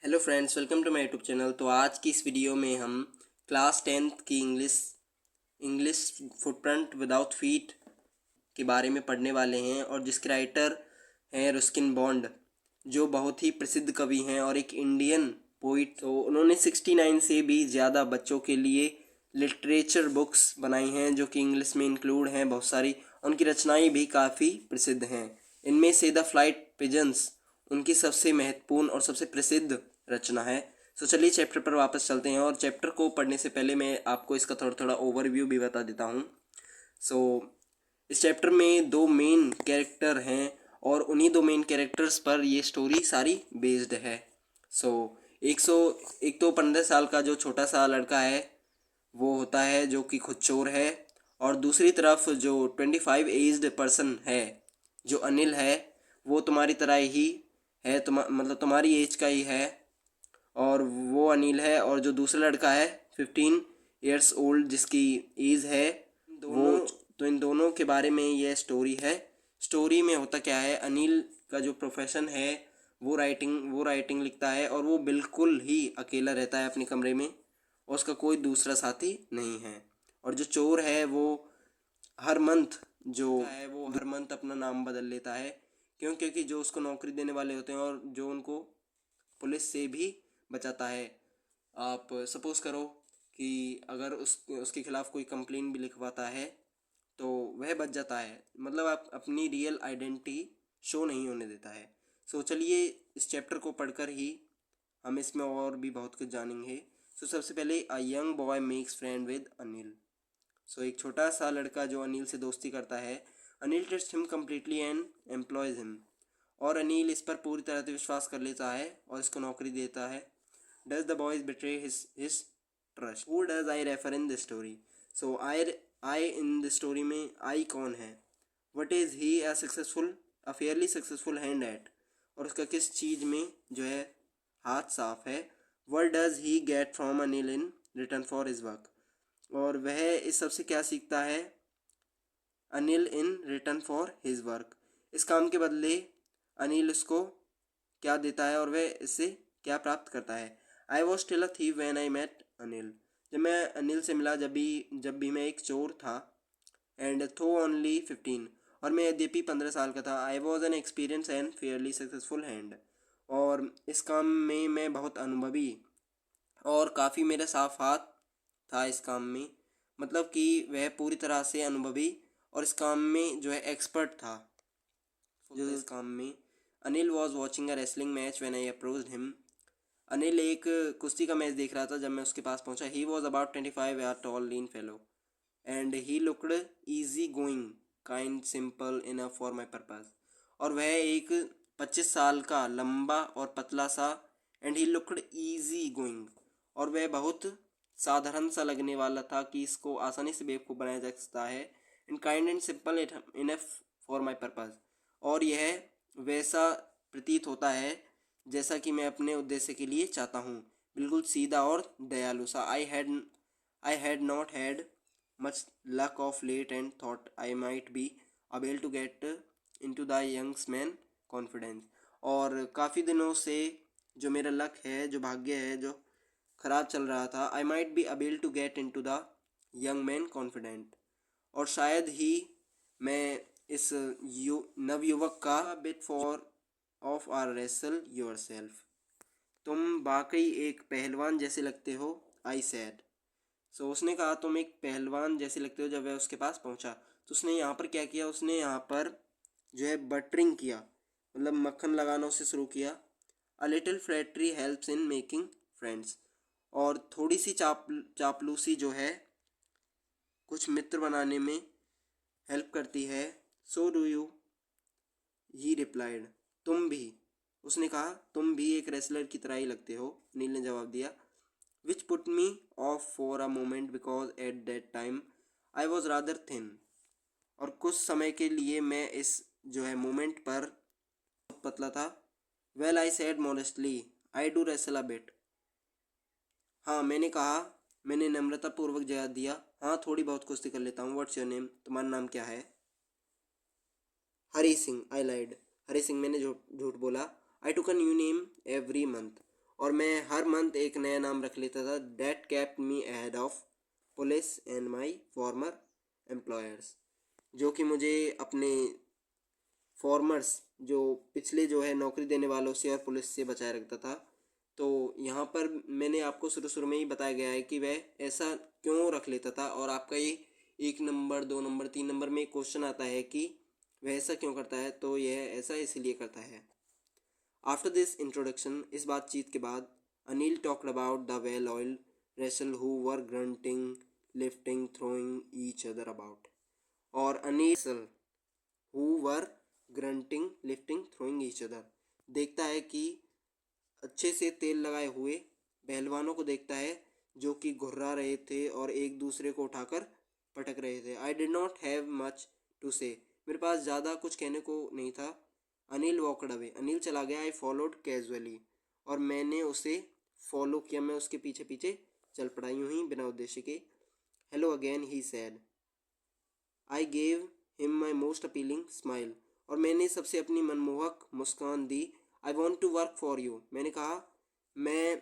Hello friends, welcome to my YouTube channel. तो आज की इस वीडियो में हम क्लास टेंथ की इंग्लिश फुटप्रिंट विदाउट फीट के बारे में पढ़ने वाले हैं और जिसके राइटर हैं रस्किन बॉन्ड, जो बहुत ही प्रसिद्ध कवि हैं और एक इंडियन पोइट। तो उन्होंने 69 से भी ज़्यादा बच्चों के लिए लिटरेचर बुक्स बनाई हैं जो कि इंग्लिश में इंक्लूड हैं बहुत सारी। उनकी रचनाएं भी काफ़ी प्रसिद्ध हैं। इनमें से द फ्लाइट पिजन्स उनकी सबसे महत्वपूर्ण और सबसे प्रसिद्ध रचना है। तो चलिए चैप्टर पर वापस चलते हैं और चैप्टर को पढ़ने से पहले मैं आपको इसका थोड़ा थोड़ा ओवरव्यू भी बता देता हूँ। सो इस चैप्टर में दो मेन कैरेक्टर हैं और उन्हीं दो मेन कैरेक्टर्स पर ये स्टोरी सारी बेस्ड है। सो एक तो 15 साल का जो छोटा सा लड़का है वो होता है जो कि खुद चोर है, और दूसरी तरफ जो 25 एज्ड पर्सन है जो अनिल है, वो तुम्हारी तरह ही है, मतलब तुम्हारी एज का ही है, और वो अनिल है। और जो दूसरा लड़का है 15 ईयर्स ओल्ड जिसकी एज है वो। तो इन दोनों के बारे में ये स्टोरी है। स्टोरी में होता क्या है, अनिल का जो प्रोफेशन है वो राइटिंग लिखता है और वो बिल्कुल ही अकेला रहता है अपने कमरे में और उसका कोई दूसरा साथी नहीं है। और जो चोर है वो हर मंथ अपना नाम बदल लेता है। क्योंकि जो उसको नौकरी देने वाले होते हैं और जो उनको पुलिस से भी बचाता है। आप सपोज़ करो कि अगर उसके खिलाफ़ कोई कंप्लेन भी लिखवाता है तो वह बच जाता है, मतलब आप अपनी रियल आइडेंटिटी शो नहीं होने देता है। सो चलिए इस चैप्टर को पढ़कर ही हम इसमें और भी बहुत कुछ जानेंगे। सो सबसे पहले a young boy makes friend with Anil. So एक छोटा सा लड़का जो अनिल से दोस्ती करता है। Anil trust him completely and employees him. और अनिल इस पर पूरी तरह से विश्वास कर लेता है और इसको नौकरी देता है। Does the boys betray his trust. Who does I refer in the story. So I in the story में आई कौन है। What is he a fairly successful hand eight. और उसका किस चीज़ में जो है हाथ साफ है। What does he get from Anil in return for his work. और वह इस सबसे क्या सीखता है Anil in return for his work. इस काम के बदले अनिल उसको क्या देता है और वह इससे क्या प्राप्त करता है। I was still a thief when I met Anil. जब मैं अनिल से मिला जब भी मैं एक चोर था। एंड थो ओनली 15। और मैं यद्यपि 15 साल का था। I was an experience and Fairlie successful hand. और इस काम में मैं बहुत अनुभवी और काफ़ी मेरा साफ हाथ था इस काम में। मतलब कि वह पूरी तरह से अनुभवी और इस काम में जो है एक्सपर्ट था जो इस काम में। Anil was watching a wrestling match when I approached him. Anil एक कुश्ती का मैच देख रहा था जब मैं उसके पास पहुंचा। He was about 25 year tall lean fellow and he looked easy going kind simple enough for my purpose. और वह एक 25 साल का लंबा और पतला सा। And he looked easy going. और वह बहुत साधारण सा लगने वाला था कि इसको आसानी से बेवकूफ़ बनाया जा सकता है। And kind and simple enough for my purpose. और यह वैसा प्रतीत होता है जैसा कि मैं अपने उद्देश्य के लिए चाहता हूँ। बिल्कुल सीधा और दयालु सा। I had not had much luck of late and thought I might be able to get into the young man confidence। और काफ़ी दिनों से जो मेरा लक है, जो भाग्य है, जो ख़राब चल रहा था। I might be able to get in to the young man confident. और शायद ही मैं इस नवयुवक का bit for off are wrestle yourself. तुम वाकई एक पहलवान जैसे लगते हो। आई सैड। सो उसने कहा तुम एक पहलवान जैसे लगते हो। जब वह उसके पास पहुंचा तो उसने यहाँ पर क्या किया, उसने यहाँ पर जो है बटरिंग किया, मतलब मक्खन लगाना उससे शुरू किया। A little flattery helps in making friends. और थोड़ी सी चापलूसी जो है कुछ मित्र बनाने में हेल्प करती है। So do you, he replied. तुम भी, उसने कहा तुम भी एक रेसलर की तरह ही लगते हो, नील ने जवाब दिया। Which put me of for a moment because at that time I was rather thin. और कुछ समय के लिए मैं इस जो है मोमेंट पर बहुत पतला था। Well I said modestly I do wrestle a bit. हाँ मैंने नम्रतापूर्वक जवाब दिया, हाँ थोड़ी बहुत कुश्ती कर लेता हूँ। व्हाट्स योर नेम, तुम्हारा नाम क्या है। हरी सिंह, आई लाइड। हरी सिंह, मैंने झूठ झूठ बोला। I took a new name every month. और मैं हर मंथ एक नया नाम रख लेता था। That kept me ahead of police and my farmer employers, जो कि मुझे अपने फॉर्मर्स जो पिछले जो है नौकरी देने वालों से और पुलिस से बचाए रखता था। तो यहाँ पर मैंने आपको शुरू शुरू में ही बताया गया है कि वह ऐसा क्यों रख लेता था, और आपका ये 1 नंबर 2 नंबर 3 नंबर में क्वेश्चन आता है कि वह ऐसा क्यों करता है, तो यह ऐसा इसलिए करता है। आफ्टर दिस इंट्रोडक्शन, इस बातचीत के बाद, Anil talked about the well oiled wrestlers who were grunting lifting throwing each other about. और Anil who were grunting lifting throwing each other देखता है कि अच्छे से तेल लगाए हुए पहलवानों को देखता है जो कि घुर्रा रहे थे और एक दूसरे को उठाकर पटक रहे थे। I did not have much to say, मेरे पास ज़्यादा कुछ कहने को नहीं था। अनिल वॉकड अवे, अनिल चला गया। आई फॉलोड कैजुअली, और मैंने उसे फॉलो किया, मैं उसके पीछे पीछे चल पड़ा यूं ही बिना उद्देश्य के। Hello again he said. I gave him my most appealing smile, और मैंने सबसे अपनी मनमोहक मुस्कान दी। I want to work for you, मैंने कहा मैं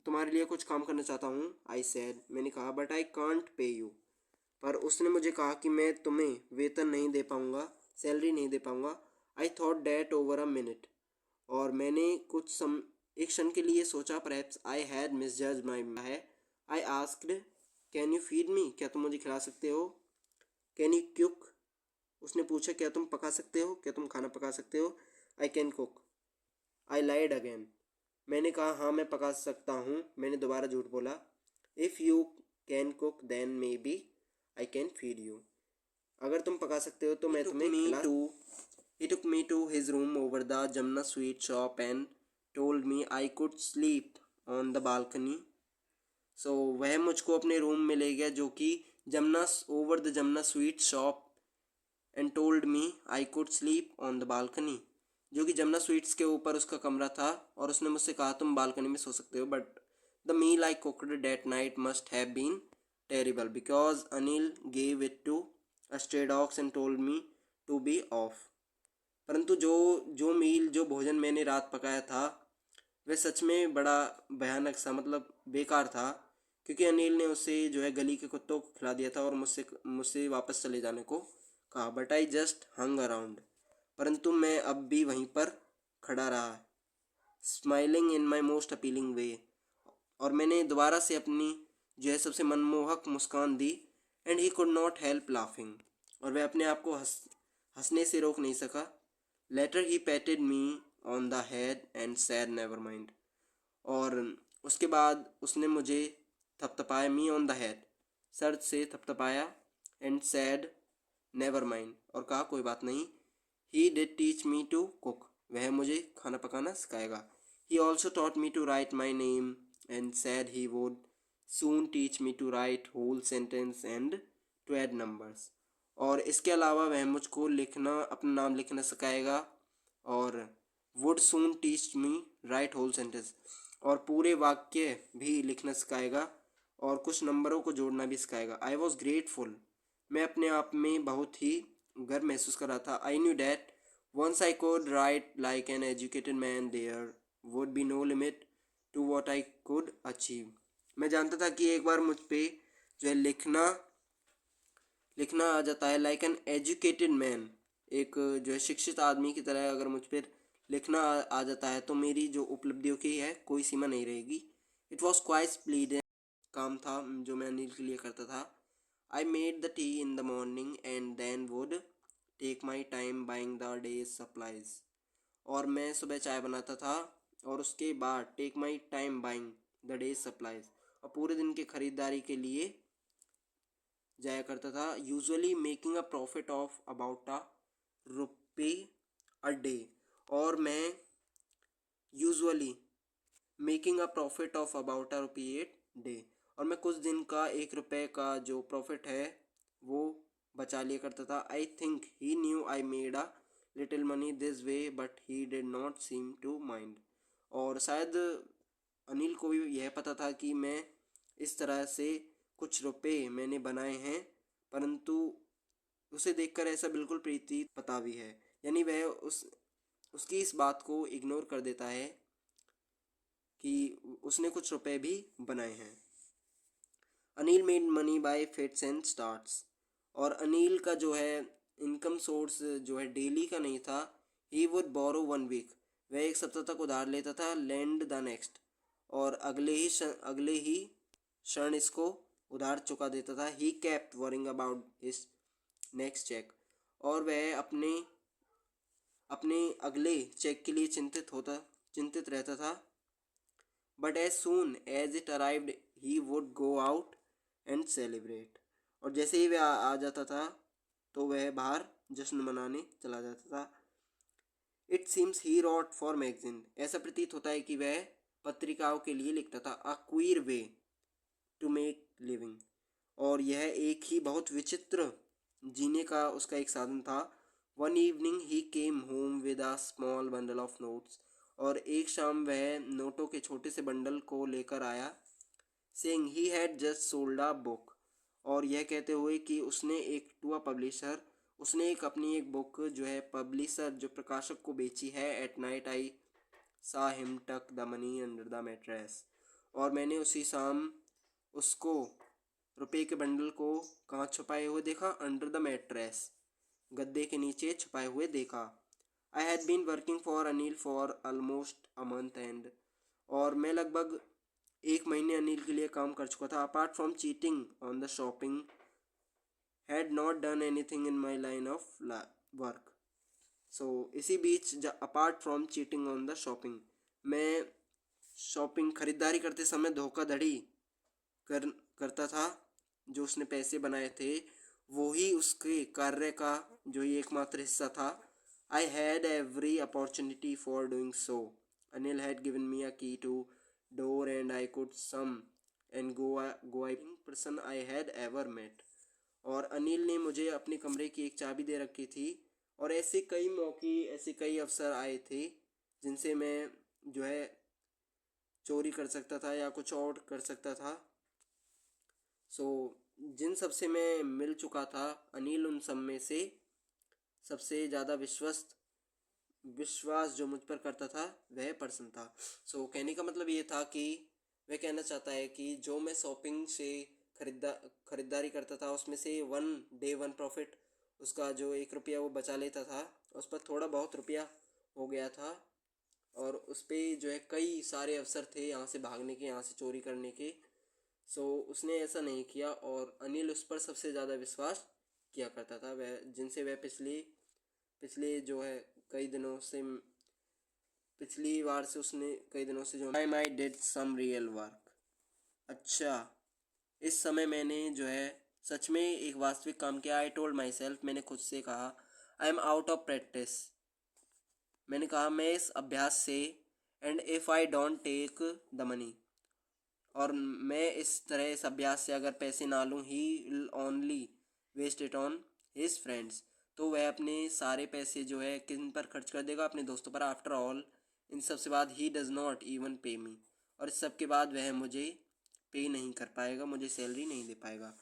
तुम्हारे लिए कुछ काम करना चाहता हूँ। आई सैड, मैंने कहा but I can't pay you, पर उसने मुझे कहा कि मैं तुम्हें वेतन नहीं दे पाऊँगा, सैलरी नहीं दे पाऊँगा। I thought that over a minute, और मैंने एक क्षण के लिए सोचा, परहैप्स आई हैड मिसजज माई है। I asked can you feed me, क्या तुम मुझे खिला सकते हो। कैन यू कुक, उसने पूछा क्या तुम पका सकते हो, क्या तुम खाना पका सकते हो। I can cook. I lied again, मैंने कहा हाँ मैं पका सकता हूँ, मैंने दोबारा झूठ बोला। If you can cook then maybe I can feed you, अगर तुम पका सकते हो तो मैं तुम्हें खिला। He took me to his room over the Jamna sweet shop and told me I could sleep on the balcony. So वह मुझको अपने रूम में ले गया जो कि Jamuna over the Jamuna sweet shop and told me I could sleep on the balcony, जो कि जमुना स्वीट्स के ऊपर उसका कमरा था, और उसने मुझसे कहा तुम बालकनी में सो सकते हो। But the meal I cooked that night must have been terrible because Anil gave it to a stray dogs and told me to be off. परंतु जो जो मील जो भोजन मैंने रात पकाया था वह सच में बड़ा भयानक सा, मतलब बेकार था, क्योंकि अनिल ने उसे जो है गली के कुत्तों को खिला दिया था और मुझसे मुझसे वापस चले जाने को कहा। But I just hung around, परंतु मैं अब भी वहीं पर खड़ा रहा, smiling in my most appealing way, और मैंने दोबारा से अपनी जो है सबसे मनमोहक मुस्कान दी। And he could not help laughing, और वह अपने आप को हंसने से रोक नहीं सका। Later he patted me on the head and said never mind, और उसके बाद उसने मुझे थपथपाया, मी ऑन द हेड, सर से थपथपाया, एंड सैड नेवर माइंड, और कहा कोई बात नहीं। He did teach me to cook, वह मुझे खाना पकाना सिखाएगा। He also taught me to write my name and said he would soon teach me to write whole sentence and to add numbers, और इसके अलावा वह मुझको लिखना, अपना नाम लिखना सिखाएगा, और would soon teach me write whole sentence, और पूरे वाक्य भी लिखना सिखाएगा, और कुछ नंबरों को जोड़ना भी सिखाएगा। आई वॉज ग्रेटफुल, मैं अपने आप में बहुत ही गर्व महसूस कर रहा था। I knew that once I could write like an educated man there would be no limit to what I could achieve, मैं जानता था कि एक बार मुझ पे जो है लिखना आ जाता है, लाइक एन एजुकेटेड मैन, एक जो है शिक्षित आदमी की तरह अगर मुझ पर लिखना आ जाता है तो मेरी जो उपलब्धियों की है कोई सीमा नहीं रहेगी। इट वॉज क्वाइट प्लीडेंट, काम था जो मैं अनिल के लिए करता था। I made the tea in the morning and then would take my time buying the day's supplies, और मैं सुबह चाय बनाता था और उसके बाद take my time buying the day's supplies, और पूरे दिन की खरीदारी के लिए जाया करता था। Usually making a profit of about a rupee a day, और मैं usually making a profit of about a rupee at day, और मैं कुछ दिन का 1 रुपये का जो प्रॉफिट है वो बचा लिया करता था। I think he knew I made a little money this way but he did not seem to mind, और शायद अनिल को भी यह पता था कि मैं इस तरह से कुछ रुपए मैंने बनाए हैं, परंतु उसे देखकर ऐसा बिल्कुल प्रतीत पता भी है, यानी वह उसकी इस बात को इग्नोर कर देता है। कि उसने कुछ रुपए भी बनाए हैं। Anil made money by fits and starts. और अनिल का जो है इनकम सोर्स जो है डेली का नहीं था। ही वुड बोरो 1 वीक, वह एक सप्ताह तक उधार लेता था। लैंड द नेक्स्ट, और अगले ही क्षण इसको उधार चुका देता था। He kept worrying about his next cheque, और वह अपने अपने अगले चेक के लिए चिंतित रहता था। But as soon as it arrived he would go out and celebrate, और जैसे ही वह आ जाता था तो वह बाहर जश्न मनाने चला जाता था। It seems he wrote for magazine, ऐसा प्रतीत होता है कि वह पत्रिकाओं के लिए लिखता था। A queer way to make living, और यह एक ही बहुत विचित्र जीने का उसका एक साधन था। One evening he came home with a small bundle of notes, और एक शाम वह नोटों के छोटे से बंडल को लेकर आया। Saying he had just sold a book, और यह कहते हुए कि उसने एक टू अ पब्लिशर, उसने अपनी एक बुक जो है पब्लिशर जो प्रकाशक को बेची है। एट नाइट आई सा हिम टक the money under the mattress, और मैंने उसी शाम उसको रुपए के बंडल को कहाँ छुपाए हुए देखा? अंडर द मैट्रेस, गद्दे के नीचे छुपाए हुए देखा। I had been working for Anil for almost a month and, और मैं लगभग 1 महीने अनिल के लिए काम कर चुका था। Apart from cheating on the shopping had not done anything in my line of work. So इसी बीच apart from cheating on the shopping, मैं शॉपिंग खरीदारी करते समय धोखाधड़ी करता था। जो उसने पैसे बनाए थे वो ही उसके कार्य का जो ही एकमात्र हिस्सा था। I had every opportunity for doing so. Anil had given me a key to door and I could some and go I person I had ever met, और अनिल ने मुझे अपने कमरे की एक चाबी दे रखी थी। और ऐसे कई मौके, ऐसे कई अवसर आए थे जिनसे मैं जो है चोरी कर सकता था या कुछ और कर सकता था। सो जिन सबसे मैं मिल चुका था, अनिल उन सब में से सबसे ज़्यादा विश्वास जो मुझ पर करता था वह पर्सन था। सो कहने का मतलब ये था कि वह कहना चाहता है कि जो मैं शॉपिंग से खरीदारी करता था उसमें से 1 प्रॉफिट, उसका जो 1 रुपया वो बचा लेता था, उस पर थोड़ा बहुत रुपया हो गया था। और उस पर जो है कई सारे अवसर थे यहाँ से भागने के, यहाँ से चोरी करने के। सो उसने ऐसा नहीं किया, और अनिल उस पर सबसे ज़्यादा विश्वास किया करता था। वह जिनसे वह पिछले जो है कई दिनों से पिछली बार से उसने कई दिनों से जो I did some real work. अच्छा, इस समय मैंने जो है सच में एक वास्तविक काम किया। आई टोल्ड माई सेल्फ, मैंने खुद से कहा। I am out of practice, मैंने कहा मैं इस अभ्यास से। And if I don't take the money, और मैं इस अभ्यास से अगर पैसे ना लूँ, he will only waste it on his friends, तो वह अपने सारे पैसे जो है किन पर खर्च कर देगा? अपने दोस्तों पर। आफ्टर ऑल, इन सब से बाद ही डज़ नॉट इवन पे मी, और इस सब के बाद वह मुझे पे नहीं कर पाएगा, मुझे सैलरी नहीं दे पाएगा।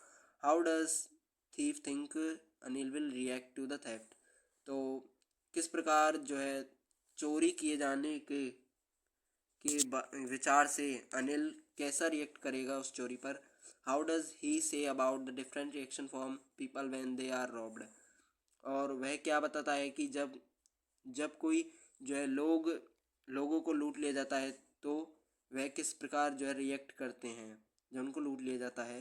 How does thief think Anil will react to the theft, तो किस प्रकार जो है चोरी किए जाने के विचार से अनिल कैसा रिएक्ट करेगा उस चोरी पर? How does he say about the different reaction from people when they are robbed, और वह क्या बताता है कि जब कोई जो है लोगों को लूट लिया जाता है तो वह किस प्रकार जो है रिएक्ट करते हैं जब उनको लूट लिया जाता है।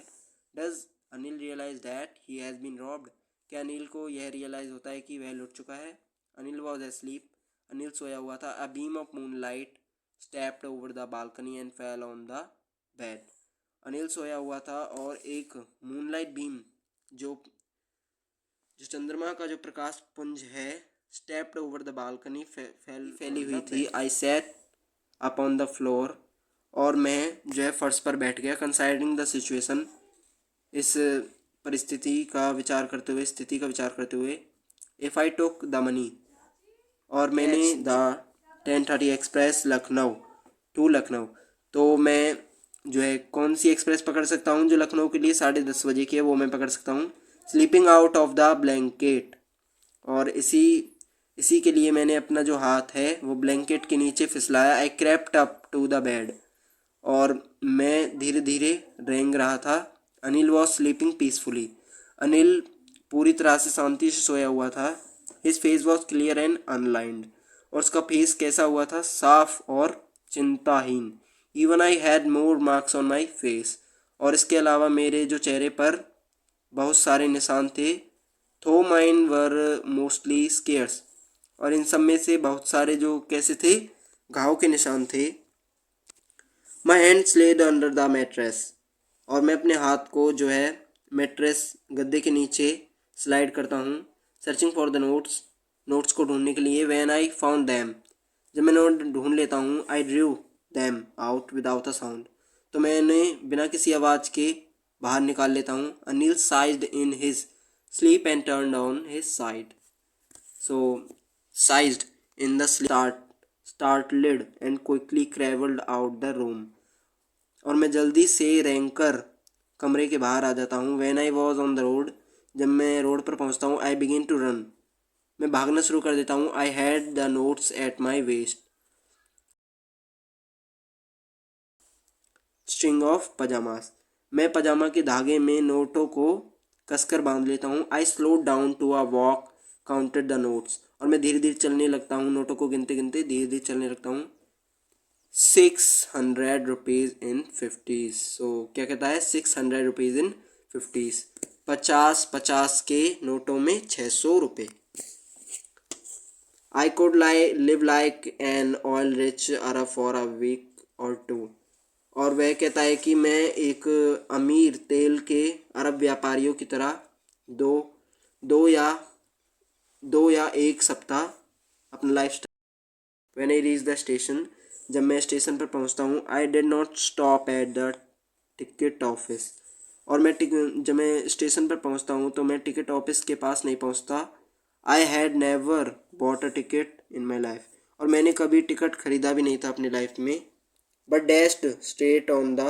Does Anil realise that he has been robbed, क्या अनिल को यह रियलाइज़ होता है कि वह लूट चुका है? अनिल वॉज एस्लीप, अनिल सोया हुआ था। A beam of moonlight stepped over the balcony and fell on the bed, Anil सोया हुआ था और एक मूनलाइट बीम जो चंद्रमा का जो प्रकाश पुंज है स्टेप्ड ओवर द बालकनी फैली हुई थी। आई सेट अपॉन द फ्लोर, और मैं जो है फर्श पर बैठ गया। कंसाइडरिंग द सिचुएशन, इस स्थिति का विचार करते हुए if I took the money, और मैंने द 10:30 एक्सप्रेस लखनऊ, तो मैं जो है कौन सी एक्सप्रेस पकड़ सकता हूँ जो लखनऊ के लिए 10:30 बजे की है, वो मैं पकड़ सकता हूँ। Sleeping out of the blanket, और इसी के लिए मैंने अपना जो हाथ है वो ब्लैंकेट के नीचे फिसलाया। I crept up to the bed, और मैं धीरे धीरे रेंग रहा था। Anil was sleeping peacefully. Anil पूरी तरह से शांति से सोया हुआ था। His face was clear and unlined. और उसका फेस कैसा हुआ था? साफ और चिंताहीन। Even I had more marks on my face. और इसके अलावा मेरे जो चेहरे पर बहुत सारे निशान थे। थो माइन वर मोस्टली स्केयर्स। और इन सब में से बहुत सारे जो कैसे थे? घाव के निशान थे। My hand slid under the mattress. और मैं अपने हाथ को जो है मैट्रेस गद्दे के नीचे स्लाइड करता हूँ। Searching for the notes. Notes को ढूंढने के लिए। When I found them. जब मैं नोट ढूंढ लेता हूँ। I drew them out without a sound. तो मैंने बिना किसी आवाज़ के बाहर निकाल लेता हूँ। Anil sized in his sleep and turn on his side. So, sized in the sleep, startled and quickly crawled out the room. और मैं जल्दी से रेंग कर कमरे के बाहर आ जाता हूँ। When I was on the road, जब मैं रोड पर पहुँचता हूँ, I begin to run. मैं भागना शुरू कर देता हूँ। I had the notes at my waist. String of pajamas. मैं पजामा के धागे में नोटों को कसकर बांध लेता हूँ। I slowed down to a walk, counted the notes. और मैं धीरे धीरे चलने लगता हूँ। नोटों को गिनते गिनते धीरे धीरे चलने लगता हूँ। 600 रुपीज़ इन 50s। सो क्या कहता है? 600 रुपीज़ इन 50s। 50 के नोटों में 600 रुपये। I could live like an oil rich Arab for a week or two. और वह कहता है कि मैं एक अमीर तेल के अरब व्यापारियों की तरह दो दो या दो या एक सप्ताह अपना life style. When I reach the station. जब मैं स्टेशन पर पहुंचता हूँ। आई did not stop at the ticket office. और जब मैं स्टेशन पर पहुंचता हूँ तो मैं टिकट ऑफिस के पास नहीं पहुंचता। I had never bought a ticket in my life. और मैंने कभी टिकट खरीदा भी नहीं था अपनी लाइफ में। But dashed straight on the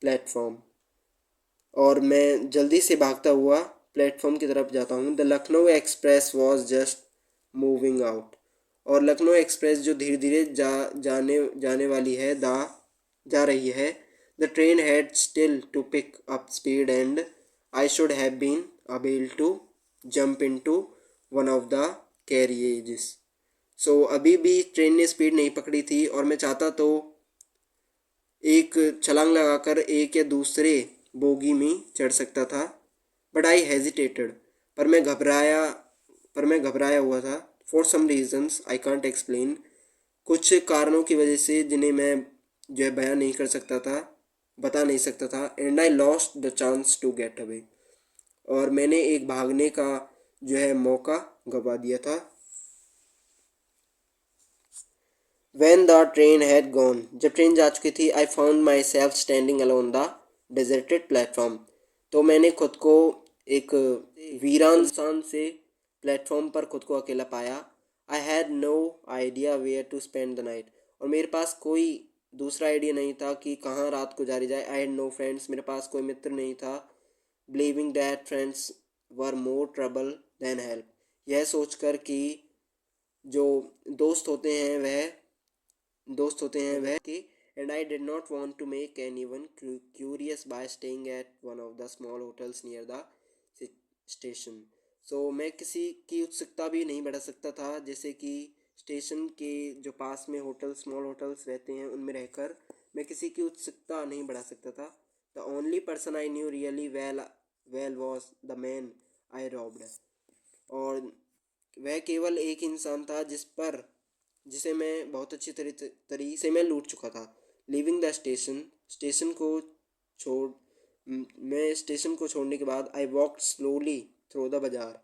platform. और मैं जल्दी से भागता हुआ प्लेटफॉर्म की तरफ जाता हूँ। The Lucknow express was just moving out. और लखनऊ एक्सप्रेस जो धीरे धीरे जाने वाली है जा रही है। The train had still to pick up speed and I should have been able to jump in to one of the carriages. सो अभी भी ट्रेन ने स्पीड नहीं पकड़ी थी और मैं चाहता तो एक छलांग लगाकर एक या दूसरे बोगी में चढ़ सकता था। But I hesitated. पर मैं घबराया हुआ था। For some reasons I can't explain. कुछ कारणों की वजह से जिन्हें मैं जो है बयान नहीं कर सकता था, बता नहीं सकता था। And I lost the chance to get away. और मैंने एक भागने का जो है मौका गवा दिया था। When the train had gone, जब ट्रेन जा चुकी थी, I found myself standing alone the deserted platform. तो मैंने खुद को एक वीरान स्थान से प्लेटफॉर्म पर खुद को अकेला पाया। I had no idea where to spend the night. और मेरे पास कोई दूसरा आइडिया नहीं था कि कहाँ रात गुजारी जाए। I had no friends. मेरे पास कोई मित्र नहीं था। Believing that friends were more trouble than help. यह सोचकर कि जो दोस्त होते हैं वह कि and I did not want to make anyone curious by staying at one of the small hotels near the station. So मैं किसी की उत्सुकता भी नहीं बढ़ा सकता था, जैसे कि स्टेशन के जो पास में स्मॉल होटल्स रहते हैं उनमें रहकर मैं किसी की उत्सुकता नहीं बढ़ा सकता था। The only person I knew really well was the man I robbed. और वह केवल एक इंसान था जिसे मैं बहुत अच्छी तरीके से मैं लूट चुका था। लीविंग द छोड़ मैं स्टेशन को छोड़ने के बाद I walked slowly through the bazaar.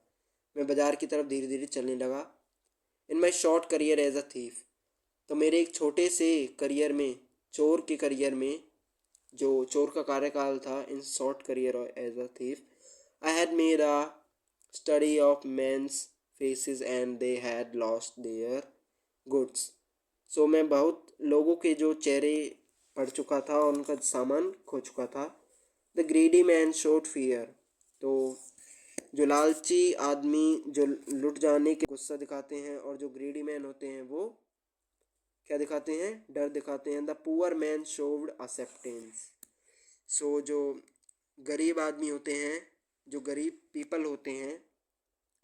मैं बाजार की तरफ धीरे धीरे चलने लगा। In my short career as a thief. तो मेरे एक छोटे से करियर में, चोर के करियर में, जो चोर का कार्यकाल था, in short career as a thief, I had made a study of men's faces and they had lost their goods. So मैं बहुत लोगों के जो चेहरे पढ़ चुका था और उनका सामान खो चुका था। The greedy man showed fear. तो जो लालची आदमी जो लुट जाने के गुस्सा दिखाते हैं और जो ग्रीडी मैन होते हैं वो क्या दिखाते हैं, डर दिखाते हैं। The poor man showed acceptance. So जो गरीब आदमी होते हैं, जो गरीब पीपल होते हैं,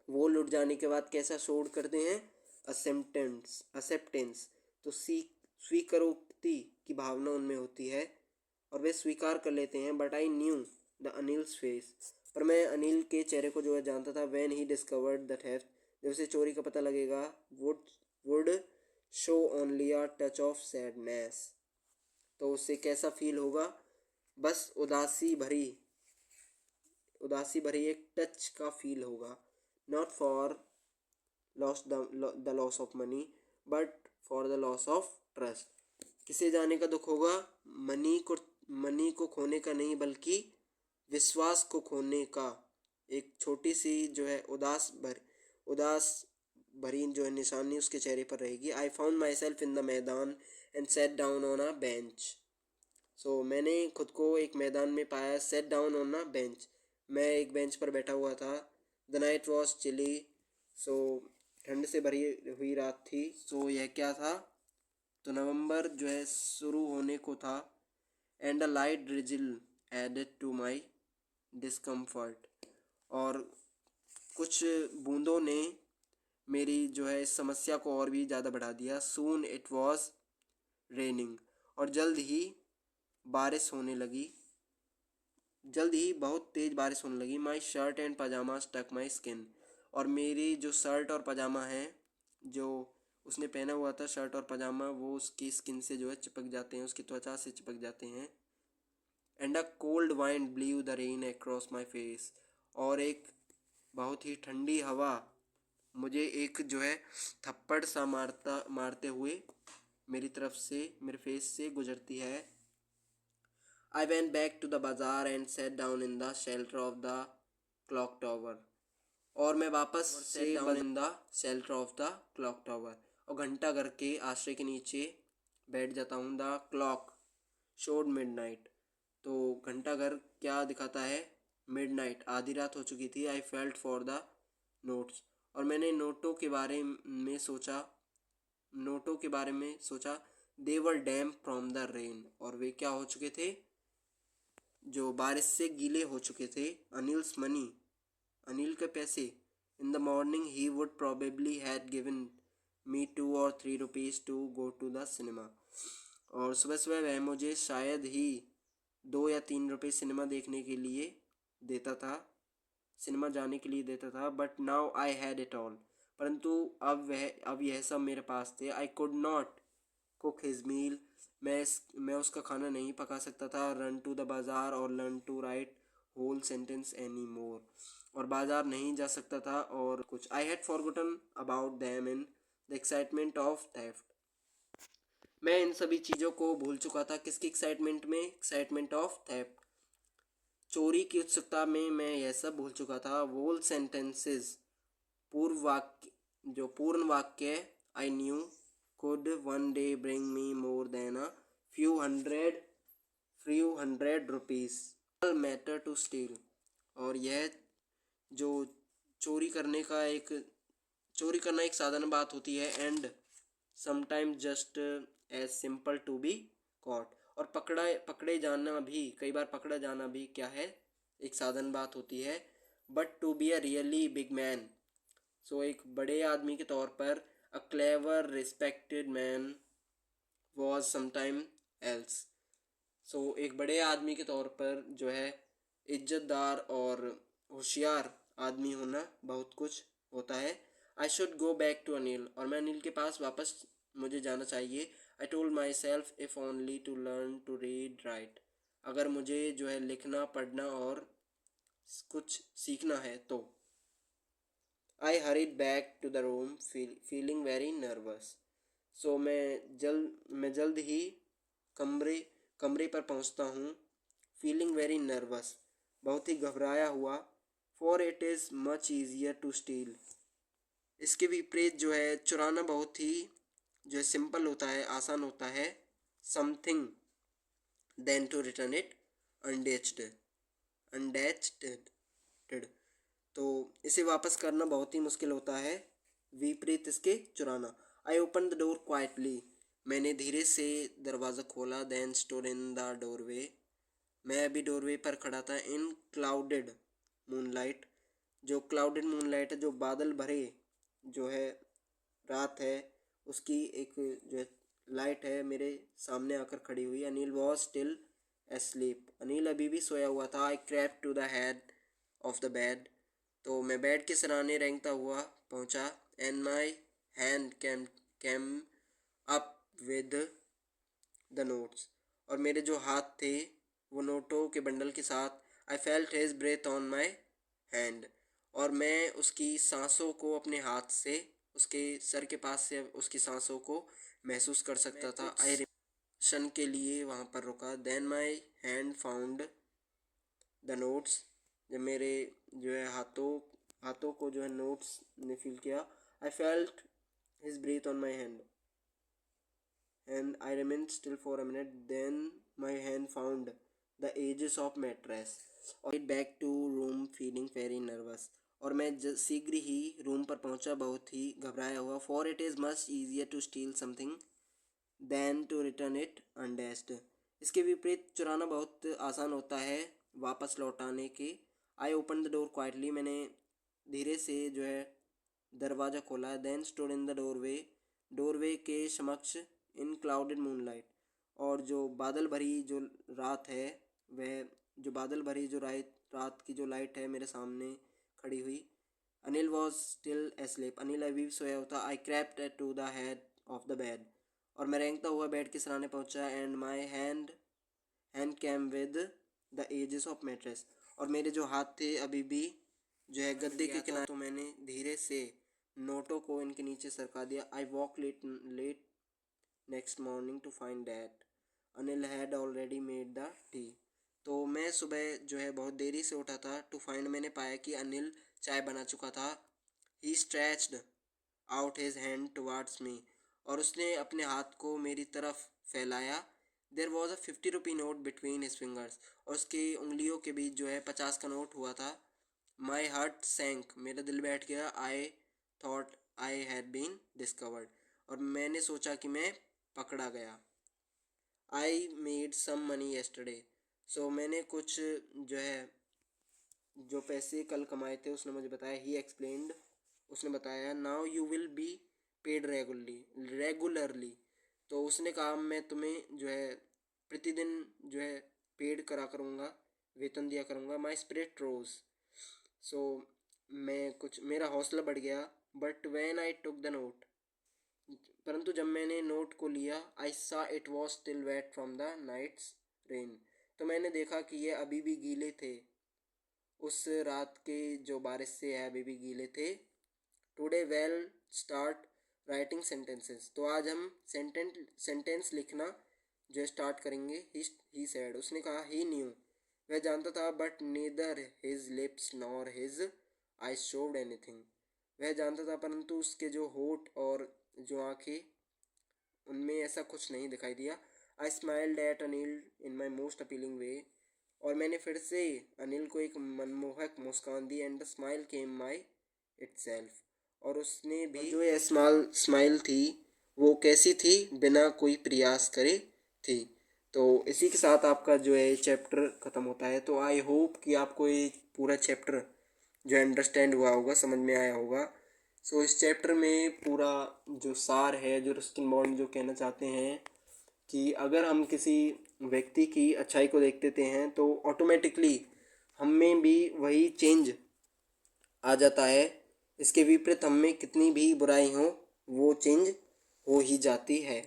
वो लुट जाने के बाद कैसा शोड करते हैं, एक्सेप्टेंस। तो स्वीकारोक्ति की भावना उनमें होती है और वे स्वीकार कर लेते हैं। But I knew the Anil's face, पर मैं अनिल के चेहरे को जो है जानता था। When he discovered the theft, जब उसे चोरी का पता लगेगा, would show only a touch of sadness, तो उससे कैसा फील होगा, बस उदासी भरी एक टच का फील होगा। Not for the loss of money but for the loss of trust. किसे जाने का दुख होगा, मनी को खोने का नहीं, बल्कि विश्वास को खोने का। एक छोटी सी जो है उदास भरी जो है निशानी उसके चेहरे पर रहेगी। I found myself in the maidan and sat down on a bench. So मैंने खुद को एक मैदान में पाया। Sat down on a bench, मैं एक बेंच पर बैठा हुआ था। The night was chilly, so ठंड से भरी हुई रात थी। सो यह क्या था, तो नवंबर जो है शुरू होने को था। And a light drizzle added to my discomfort, और कुछ बूंदों ने मेरी जो है इस समस्या को और भी ज़्यादा बढ़ा दिया। सून इट वॉज रेनिंग, और जल्द ही बहुत तेज़ बारिश होने लगी। My shirt and pyjama stuck my skin, और मेरी जो शर्ट और पजामा है, जो उसने पहना हुआ था शर्ट और पजामा, वो उसकी स्किन से जो है चिपक जाते हैं, उसकी त्वचा से चिपक जाते हैं। And a cold wind ब्लीव the rain across my face, और एक बहुत ही ठंडी हवा मुझे एक जो है थप्पड़ सा मारते हुए मेरी तरफ से, मेरे फेस से गुजरती है। I went back to the bazaar and sat down in the shelter of the clock tower, और मैं वापस sat down in the shelter of the clock tower, और घंटा घर के आश्रय के नीचे बैठ जाता हूँ। द क्लॉक शोड मिडनाइट, तो घंटा घर क्या दिखाता है, मिडनाइट, आधी रात हो चुकी थी। I felt for the notes, और मैंने नोटों के बारे में सोचा। दे वर डैम्प फ्रॉम द रेन, और वे क्या हो चुके थे, जो बारिश से गीले हो चुके थे। अनिल्स मनी, अनिल के पैसे। In the morning he would probably had given me 2 or 3 rupees to go to the cinema, और सुबह सुबह वह मुझे शायद ही 2 या 3 रुपये सिनेमा देखने के लिए देता था, सिनेमा जाने के लिए देता था। But now I had it all, परंतु अब यह सब मेरे पास थे। I could not cook his meal, मैं उसका खाना नहीं पका सकता था। Run to the bazaar or learn to write whole sentence any more, और बाज़ार नहीं जा सकता था और कुछ। I had forgotten about them in the excitement of theft, मैं इन सभी चीज़ों को भूल चुका था। किसकी एक्साइटमेंट में, एक्साइटमेंट ऑफ थेफ्ट, चोरी की उत्सुकता में मैं यह सब भूल चुका था। वोल सेंटेंसेस, पूर्ण वाक्य। I knew could one day bring me more than a few hundred rupees, matter to steal, और यह जो चोरी करना एक साधारण बात होती है। And sometime just as simple to be caught, और पकड़े जाना भी, कई बार पकड़ा जाना भी क्या है, एक साधारण बात होती है। But to be a really big man, so एक बड़े आदमी के तौर पर, a clever respected man was sometime else, so एक बड़े आदमी के तौर पर जो है इज्जतदार और होशियार आदमी होना बहुत कुछ होता है। I should go back to Anil, और मैं अनिल के पास वापस मुझे जाना चाहिए। I told myself if only to learn to read write, अगर मुझे जो है लिखना पढ़ना और कुछ सीखना है तो। I hurried back to the room feeling very nervous, so मैं जल्द ही कमरे पर पहुंचता हूँ। फीलिंग वेरी नर्वस, बहुत ही घबराया हुआ। For it is much easier to steal, इसके विपरीत जो है चुराना बहुत ही जो है सिंपल होता है, आसान होता है। Something than to return it undetected, तो इसे वापस करना बहुत ही मुश्किल होता है, विपरीत इसके चुराना। I open the door quietly, मैंने धीरे से दरवाज़ा खोला, then stood in the doorway. मैं अभी डोरवे पर खड़ा था। इन क्लाउडेड मूनलाइट, जो क्लाउडेड मूनलाइट है, जो बादल भरे जो है रात है, उसकी एक जो है लाइट है मेरे सामने आकर खड़ी हुई। Anil was still asleep, Anil अभी भी सोया हुआ था। I crept to the head of the bed, तो मैं बेड के सराहने रेंगता हुआ पहुंचा। And my hand came up with the notes, और मेरे जो हाथ थे वो नोटों के बंडल के साथ। I felt his breath on my hand, और मैं उसकी सांसों को अपने हाथ से, उसके सर के पास से उसकी सांसों को महसूस कर सकता था। आई क्षण के लिए वहाँ पर रुका। Then my hand found the notes, जब मेरे जो है हाथों को जो है नोट्स ने फील किया। I felt his breath on my hand and I remained still for a minute. Then my hand found the edges of mattress और back to room feeling very nervous, और मैं शीघ्र ही रूम पर पहुंचा, बहुत ही घबराया हुआ। For it is much easier to steal something than to return it undressed, इसके विपरीत चुराना बहुत आसान होता है वापस लौटाने के। I opened the door quietly, मैंने धीरे से जो है दरवाज़ा खोला। Then stood in the doorway के समक्ष। इन क्लाउडेड मूनलाइट, और जो बादल भरी जो रात है, वह जो बादल भरी जो रात की जो लाइट है मेरे सामने खड़ी हुई। Anil was still asleep, Anil अभी भी सोया होता। I crept to the head of the bed, और मैं रेंगता हुआ बेड के सराहने पहुंचा। And my hand came with the edges of mattress, और मेरे जो हाथ थे अभी भी जो है गद्दे के किनारे, तो मैंने धीरे से नोटों को इनके नीचे सरका दिया। I woke late next morning to find that Anil had already made the tea, तो मैं सुबह जो है बहुत देरी से उठा था। टू फाइंड, मैंने पाया कि अनिल चाय बना चुका था। He stretched out his hand towards me, और उसने अपने हाथ को मेरी तरफ फैलाया। There was a 50 rupee note between his fingers, और उसकी उंगलियों के बीच जो है 50 का नोट हुआ था। माई हार्ट सैंक, मेरा दिल बैठ गया। I thought I had been discovered, और मैंने सोचा कि मैं पकड़ा गया। I made some money yesterday, so मैंने कुछ जो है जो पैसे कल कमाए थे उसने मुझे बताया। ही एक्सप्लेन्ड, उसने बताया। Now you will be paid regularly, तो उसने कहा मैं तुम्हें जो है प्रतिदिन जो है पेड करा करूँगा, वेतन दिया करूँगा। माई स्पिरिट रोज, सो मेरा हौसला बढ़ गया। But when I took the note, परंतु जब मैंने नोट को लिया, I saw it was still wet from the night's rain, तो मैंने देखा कि ये अभी भी गीले थे, उस रात के जो बारिश से है अभी भी गीले थे। Today well start writing sentences, तो आज हम सेंटेंस लिखना जो है स्टार्ट करेंगे। ही सेड, उसने कहा। ही न्यू, वह जानता था। But neither his lips nor his I showed anything, वह जानता था परंतु उसके जो होठ और जो आंखें, उनमें ऐसा कुछ नहीं दिखाई दिया। I smiled at Anil in my most appealing way, और मैंने फिर से अनिल को एक मनमोहक मुस्कान दी। And the smile came by itself, और उसने भी जो ये स्माइल थी वो कैसी थी, बिना कोई प्रयास करे थी। तो इसी के साथ आपका जो है चैप्टर ख़त्म होता है। तो आई होप कि आपको ये पूरा चैप्टर जो अंडरस्टैंड हुआ होगा, समझ में आया होगा। सो इस चैप्टर में पूरा जो सार है, जो रस्किन बॉन्ड जो कहना चाहते हैं कि अगर हम किसी व्यक्ति की अच्छाई को देख देते हैं तो ऑटोमेटिकली हम में भी वही चेंज आ जाता है। इसके विपरीत हम में कितनी भी बुराई हो, वो चेंज हो ही जाती है।